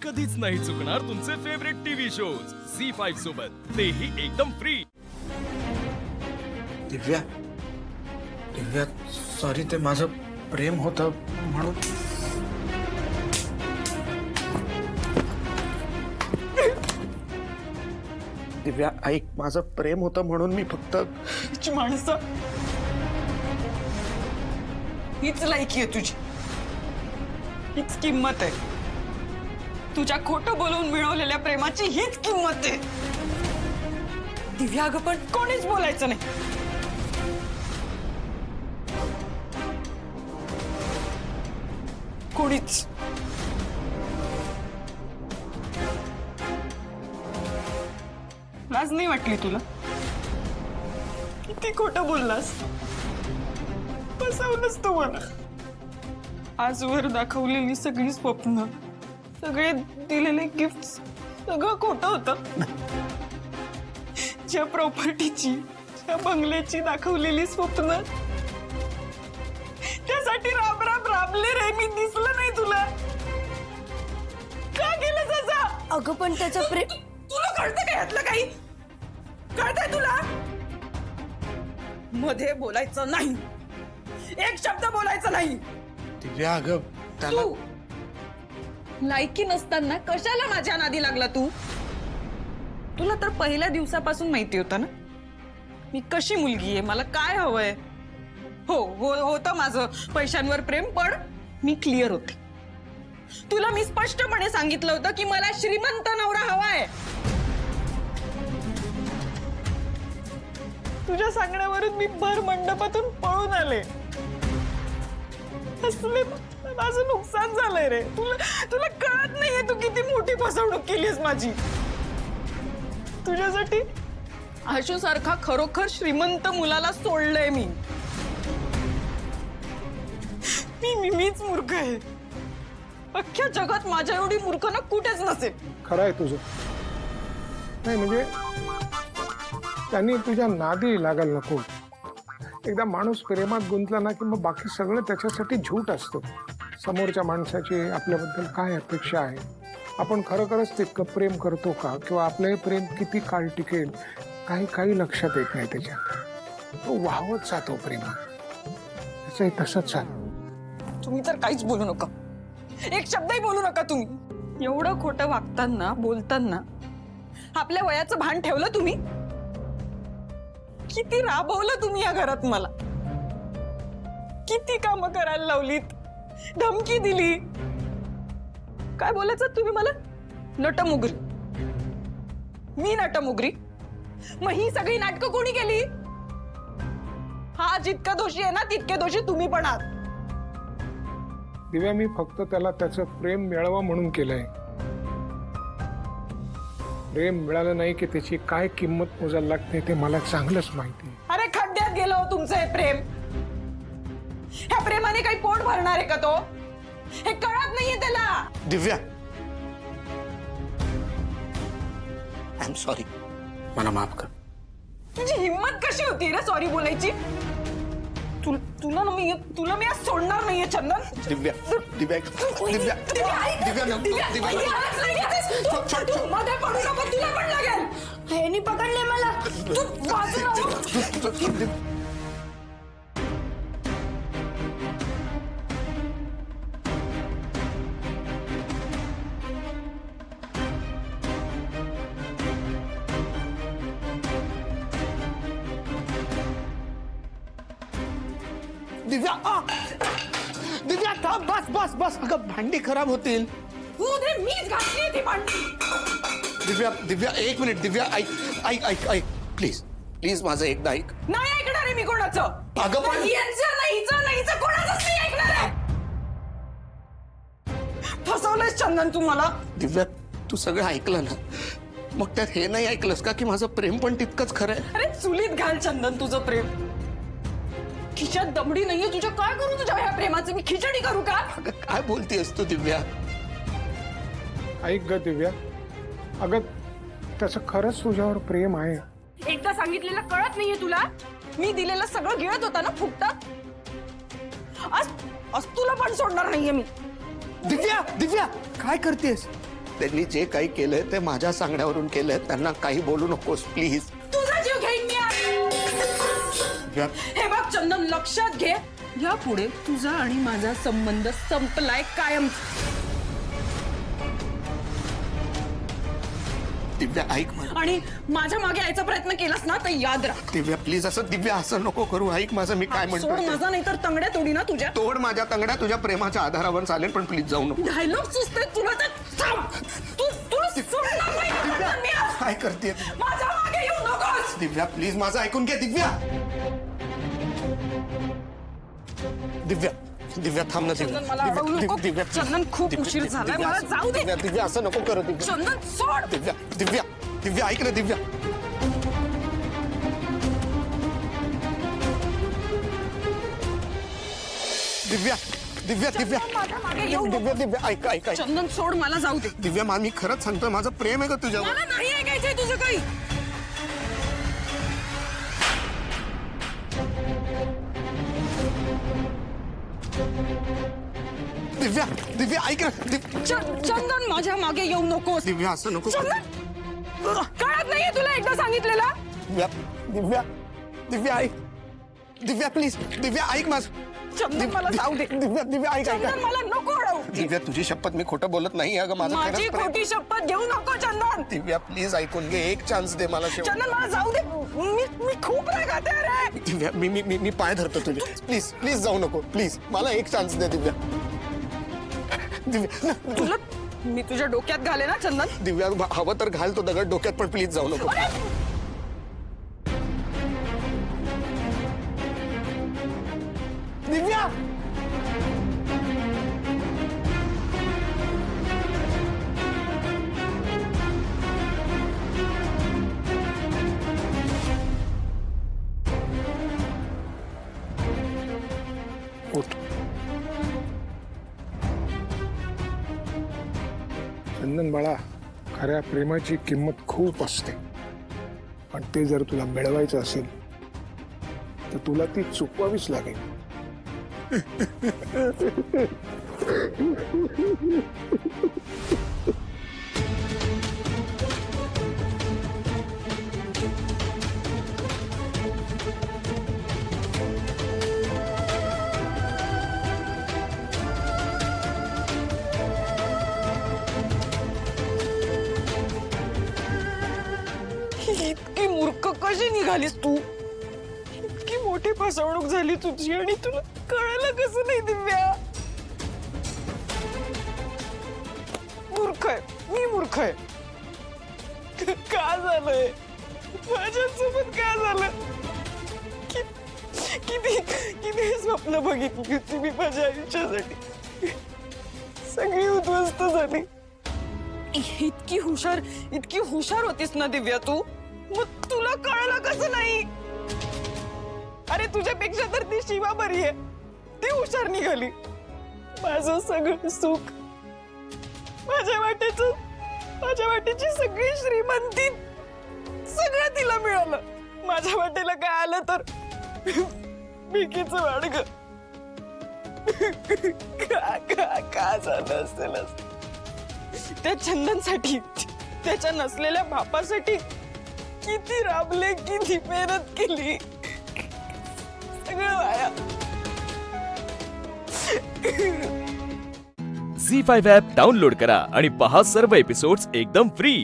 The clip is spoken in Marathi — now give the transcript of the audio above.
कधीच नाही चुकणार तुमचे फेवरेट टीव्ही शोज झी5 सोबत, तेही एकदम फ्री। दिव्या दिव्या सॉरी, ते माझं प्रेम होतं म्हणून। दिव्या ऐक, माझं प्रेम होतं म्हणून मी फक्त माणसं हीच लायकी आहे तुझी, हीच किंमत आहे। तुझ्या खोटं बोलून मिळवलेल्या प्रेमाची हीच किंमत आहे। दिव्या अगं पण कोणीच बोलायचं नाही। कोणीच। लाज नाही वाटली तुला? किती खोटं बोललास, फसवलंस तू मला। आजवर दाखवलेली सगळी स्वप्न, सगळे दिलेले गिफ्ट, सगळं खोटं होतं। ज्या प्रॉपर्टीची, ज्या बंगल्याची दाखवलेली स्वप्न, त्यासाठी राब राब राबले रे मी, दिसलं नाही तुला? का गेलं सजा? अगं पण त्याचं प्रेम, तुला कळतं का यातलं काही? कळतंय तुला? मध्ये बोलायचं नाही, एक शब्द बोलायचा नाही। दिव्या अगं त्याला तू लायकी नसताना कशाला माझ्या नादी लागला तू? तुला तर पहिल्या दिवसापासून माहिती होतं ना मी कशी मुलगी आहे, मला काय हवंय। होतं माझं पैशांवर प्रेम, पण मी क्लिअर होते। तुला मी स्पष्टपणे सांगितलं होतं की मला श्रीमंत नवरा हवाय। तुझ्या सांगण्यावरून मी भर मंडपातून पळून आले। असले माझं नुकसान झालंय रे। तुला कळत नाहीये तू किती मोठी फसवणूक केलीस माझी। तुझ्यासाठी आशू सारखा खरोखर श्रीमंत मुलाला सोडलंय मी। मीच मूर्ख आहे। अख्ख्या जगात माझ्या एवढी मूर्ख ना कुठेच नसेल। खरं आहे तुझं। नाही म्हणजे त्यांनी तुझ्या नादी लागायला नको। एकदा माणूस प्रेमात गुंतला ना की मग बाकी सगळं त्याच्यासाठी झूट असतो। समोरच्या माणसाची आपल्याबद्दल काय अपेक्षा आहे, आपण खरोखरच तितकं प्रेम करतो का, किंवा आपलं हे प्रेम किती काळ टिकेल, काही लक्षात येत नाही त्याच्यात। तो वाहवत जातो प्रेमात, त्याचंही तसंच झालं। तुम्ही तर काहीच बोलू नका, एक शब्दही बोलू नका तुम्ही। एवढं खोटं वागताना, बोलताना आपल्या वयाचं भान ठेवलं तुम्ही? किती राबवलं तुम्ही या घरात मला, किती कामं करायला लावलीत, धमकी दिली। काय बोलायचं तुम्ही मला? नटमुगरी। मी नटमुगरी? मग ही सगळी नाटकं कोणी केली? हा जितका दोषी आहे ना तितके दोषी तुम्ही पण आहात। दिव्या मी फक्त त्याला त्याचं प्रेम मिळावं म्हणून केलंय। प्रेम मिळालं नाही की त्याची काय किंमत मोजायला लागते ते मला चांगलंच माहिती आहे। अरे खड्ड्यात गेलो हो तुमचं हे प्रेम। ह्या प्रेमाने काही पोट भरणार आहे का तो? हे कळत नाहीये त्याला। दिव्या आय एम सॉरी, मला माफ कर। तुझी हिम्मत कशी होती रे सॉरी बोलायची? तुला मी आज सोडणार नाहीये चंदन। दिव्या दिव्या दिव्या दिव्या तू मध्ये पडू नको, तुला पण लागेल। ह्यानी पकडले मला। तू बाजूला हो। दिव्या दिव्या थांब, बस बस बस, अगं भांडी खराब होतील। मध्ये मीच घातली ती भांडी। दिव्या दिव्या एक मिनिट, दिव्या ऐक ऐक ऐक ऐक प्लीज प्लीज, माझं एकदा ऐक। नाही ऐकणार आहे मी कोणाचं। अगं पण यांचं नाहीचं कोणाचंच नाही ऐकणार आहे। फसवलंयस चंदन तू मला। दिव्या तू सगळं ऐकलं ना, मग त्यात हे नाही ऐकलंस का की माझं प्रेम पण तितकंच खरं आहे? अरे चुलीत घाल चंदन तुझं प्रेम। खिशात दमडी नाहीये तुझ्या, काय करू तुझ्या ह्या प्रेमाचं मी? खिचडी करू का? अगं काय बोलतेस तू दिव्या? ऐक ग दिव्या, अगं त्याचं खरंच तुझ्यावर प्रेम आहे। एकदा सांगितलेलं कळत नाहीये तुला? मी दिलेलं सगळं गिळत होता ना फुकटात। आज तुला पण सोडणार नाहीये मी। दिव्या दिव्या काय करतेस? त्यांनी जे काही केलंय ते माझ्या सांगण्यावरून केलंय. त्यांना काही बोलू नकोस प्लीज. तुझा जीव घेईन मी आज. हे बघ चंदन, लक्षात घे, यापुढे तुझा आणि माझा संबंध संपलाय कायम. दिव्या ऐक मला. आणि माझ्या मागे यायचा प्रयत्न केलास ना तर याद राख. दिव्या प्लीज दिव्या असं नको करू. ऐक माझं, मी काय सोड म्हणतो. माझा, नाही तर तंगड्या तोडी ना तुझ्या. तोड माझ्या तंगड्या, तुझ्या प्रेमाच्या आधारावर चालेल, पण प्लीज जाऊ नको. डायलॉग सुचते तुला तर थांब. तुला सोडणार नाही चंदन मी आज. काय करते माझ्या मागे येऊ नकोस. दिव्या प्लीज माझं ऐकून घे. दिव्या दिव्या दिव्या थांब ना. चंदन, मला अडवू नको. चंदन, खूप उशीर झालाय, मला जाऊ दे. दिव्या असं नको करू. दिव्या चंदन सोड. दिव्या दिव्या दिव्या ऐक ना. दिव्या दिव्या दिव्या दिव्या माझ्या मागे येऊ नको. दिव्या दिव्या ऐक ऐक ऐक. चंदन सोड, मला जाऊ दे. दिव्या मी खरंच सांगतोय, माझं प्रेम आहे का तुझ्यावर. मला नाही ऐकायचंय तुझं काही. दिव्या दिव्या ऐक ना. चंदन, माझ्या मागे येऊ नकोस. दिव्या असं नको. चंदन, कळत नाहीये तुला एकदा सांगितलेलं. दिव्या दिव्या दिव्या ऐक. दिव्या प्लीज. दिव्या ऐक माझं. चंदन, मला जाऊ दे. दिव्या दिव्या ऐक ऐक. चंदन, मला नको अडवू. दिव्या तुझी शपथ, मी खोटं बोलत नाही अगं. माझं माझी खरंच प्रेम. खोटी शपथ घेऊ नको चंदन. दिव्या प्लीज ऐकून घे. एक चान्स दे मला शेवट. चंदन, मला जाऊ दे. मी खूप रागाते रे. दिव्या मी पाय धरतो तुझे. प्लीज प्लीज जाऊ नको. प्लीज मला एक चान्स दे दिव्या. दिव्या तुला मी तुझ्या डोक्यात घाले ना चंदन. दिव्या हवं तर घाल तो दगड डोक्यात, पण प्लीज जाऊ नको. दिव्या उठ. चंदन बाळा, खऱ्या प्रेमाची किंमत खूप असते, पण ते जर तुला मिळवायचं असेल तर तुला ती चुकवावीच लागेल. इतकी मूर्ख कशी निघालीस तू. इतकी मोठी फसवणूक झाली तुझी आणि तुला कळलं कसं नाही दिव्या. मूर्ख आहे मी, मूर्ख आहे. का झालंय माझ्यासोबत, का झालं. किती किती स्वप्न बघितली होती मी माझ्या आयुष्यासाठी, सगळी उद्ध्वस्त झाली. इतकी हुशार होतीस ना दिव्या तू, मग तुला कळलं कसं नाही. अरे तुझ्यापेक्षा तर ती शिवा बरी आहे, ती हुशार निघाली. माझं सगळं सुख, माझ्या वाटेची सगळी श्रीमंती सगळं तिला मिळालं. माझ्या वाटेला काय आलं तर भिकीचं वाडग. का झालं असेल असं. त्या चंदनसाठी, त्याच्या नसलेल्या बापासाठी किती राबले, किती मेहनत केली, सगळं वाया. झी5 ॲप डाउनलोड करा आणि पहा सर्व एपिसोड्स एकदम फ्री.